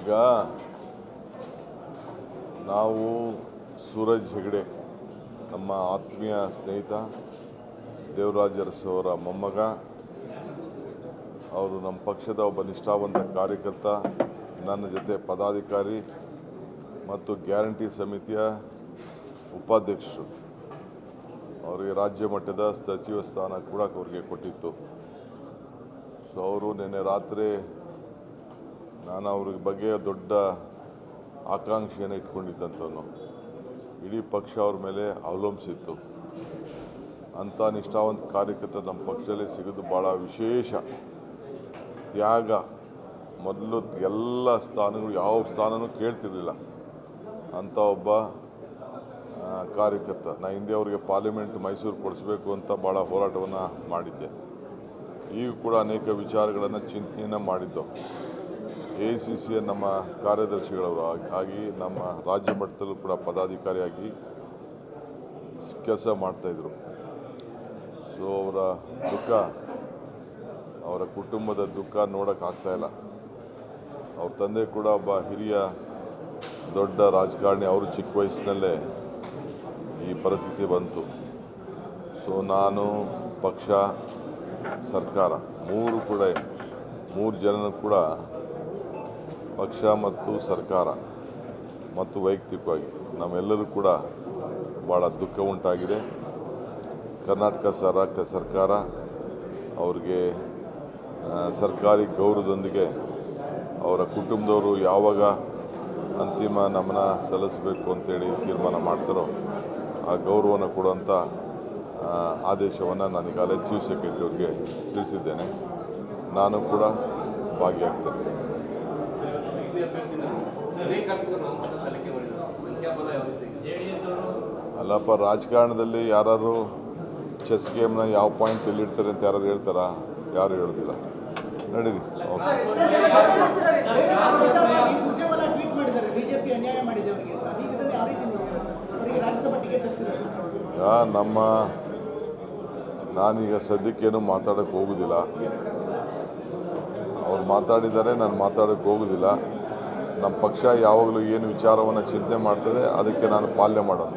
ಈಗ ನಾವು ಸೂರಜ್ ಹೆಗಡೆ ನಮ್ಮ ಆತ್ಮೀಯ ಸ್ನೇಹಿತ ದೇವರಾಜ ಅರಸು ಅವರ ಮೊಮ್ಮಗ. ಅವರು ನಮ್ಮ ಪಕ್ಷದ ಒಬ್ಬ ನಿಷ್ಠಾವಂತ ಕಾರ್ಯಕರ್ತ, ನನ್ನ ಜೊತೆ ಪದಾಧಿಕಾರಿ ಮತ್ತು ಗ್ಯಾರಂಟಿ ಸಮಿತಿಯ ಉಪಾಧ್ಯಕ್ಷರು. ಅವರಿಗೆ ರಾಜ್ಯ ಮಟ್ಟದ ಸಚಿವ ಸ್ಥಾನ ಕೂಡ ಅವರಿಗೆ ಕೊಟ್ಟಿತ್ತು. ಸೊ ಅವರು ನಿನ್ನೆ ರಾತ್ರಿ ನಾನು ಅವ್ರ ಬಗ್ಗೆ ದೊಡ್ಡ ಆಕಾಂಕ್ಷೆಯನ್ನು ಇಟ್ಕೊಂಡಿದ್ದಂಥವನು. ಇಡೀ ಪಕ್ಷ ಅವ್ರ ಮೇಲೆ ಅವಲಂಬಿಸಿತ್ತು. ಅಂಥ ನಿಷ್ಠಾವಂತ ಕಾರ್ಯಕರ್ತ ನಮ್ಮ ಪಕ್ಷದಲ್ಲಿ ಸಿಗೋದು ಭಾಳ ವಿಶೇಷ. ತ್ಯಾಗ, ಮೊದಲು ಎಲ್ಲ ಸ್ಥಾನಗಳು ಯಾವ ಸ್ಥಾನನೂ ಕೇಳ್ತಿರ್ಲಿಲ್ಲ ಅಂಥ ಒಬ್ಬ ಕಾರ್ಯಕರ್ತ. ನಾ ಹಿಂದೆ ಅವರಿಗೆ ಪಾರ್ಲಿಮೆಂಟ್ ಮೈಸೂರು ಕೊಡಿಸ್ಬೇಕು ಅಂತ ಭಾಳ ಹೋರಾಟವನ್ನು ಮಾಡಿದ್ದೆ. ಈಗ ಕೂಡ ಅನೇಕ ವಿಚಾರಗಳನ್ನು ಚಿಂತನೆಯನ್ನು ಮಾಡಿದ್ದು. AICCಯ ನಮ್ಮ ಕಾರ್ಯದರ್ಶಿಗಳವರು ಆಗಿ ನಮ್ಮ ರಾಜ್ಯ ಮಟ್ಟದಲ್ಲೂ ಕೂಡ ಪದಾಧಿಕಾರಿಯಾಗಿ ಕೆಲಸ ಮಾಡ್ತಾಯಿದ್ರು. ಸೊ ಅವರ ದುಃಖ, ಅವರ ಕುಟುಂಬದ ದುಃಖ ನೋಡೋಕ್ಕಾಗ್ತಾಯಿಲ್ಲ. ಅವ್ರ ತಂದೆ ಕೂಡ ಒಬ್ಬ ಹಿರಿಯ ದೊಡ್ಡ ರಾಜಕಾರಣಿ. ಅವರು ಚಿಕ್ಕ ವಯಸ್ಸಿನಲ್ಲೇ ಈ ಪರಿಸ್ಥಿತಿ ಬಂತು. ಸೊ ನಾನು, ಪಕ್ಷ, ಸರ್ಕಾರ ಮೂರು ಜನರು ಕೂಡ, ಪಕ್ಷ ಮತ್ತು ಸರ್ಕಾರ ಮತ್ತು ವೈಯಕ್ತಿಕವಾಗಿ ನಮ್ಮೆಲ್ಲರೂ ಕೂಡ ಭಾಳ ದುಃಖ ಉಂಟಾಗಿದೆ. ಕರ್ನಾಟಕ ಸರ್ಕಾರ ಅವ್ರಿಗೆ ಸರ್ಕಾರಿ ಗೌರವದೊಂದಿಗೆ ಅವರ ಕುಟುಂಬದವರು ಯಾವಾಗ ಅಂತಿಮ ನಮನ ಸಲ್ಲಿಸಬೇಕು ಅಂತೇಳಿ ತೀರ್ಮಾನ ಮಾಡ್ತಾರೋ ಆ ಗೌರವವನ್ನು ಕೊಡುವಂಥ ಆದೇಶವನ್ನು ನಾನೀಗಾಗಲೇ ಚೀಫ್ ಸೆಕ್ರೆಟರಿ ಅವ್ರಿಗೆ ತಿಳಿಸಿದ್ದೇನೆ. ನಾನು ಕೂಡ ಭಾಗಿಯಾಗ್ತೇನೆ. ಅಲ್ಲಪ್ಪ, ರಾಜಕಾರಣದಲ್ಲಿ ಯಾರು ಚೆಸ್ ಗೇಮ್ನ ಯಾವ ಪಾಯಿಂಟ್ ಎಲ್ಲಿಡ್ತಾರೆ ಅಂತ ಯಾರು ಹೇಳ್ತಾರಾ? ಯಾರು ಹೇಳೋದಿಲ್ಲ. ನಡೀರಿ. ನಾನೀಗ ಸದ್ಯಕ್ಕೇನು ಮಾತಾಡೋಕ್ಕೆ ಹೋಗೋದಿಲ್ಲ. ಅವ್ರು ಮಾತಾಡಿದ್ದಾರೆ, ನಾನು ಮಾತಾಡೋಕ್ಕೆ ಹೋಗೋದಿಲ್ಲ. ನಮ್ಮ ಪಕ್ಷ ಯಾವಾಗಲೂ ಏನು ವಿಚಾರವನ್ನು ಚಿಂತನೆ ಮಾಡ್ತದೆ ಅದಕ್ಕೆ ನಾನು ಪಾಲನೆ ಮಾಡೋದು.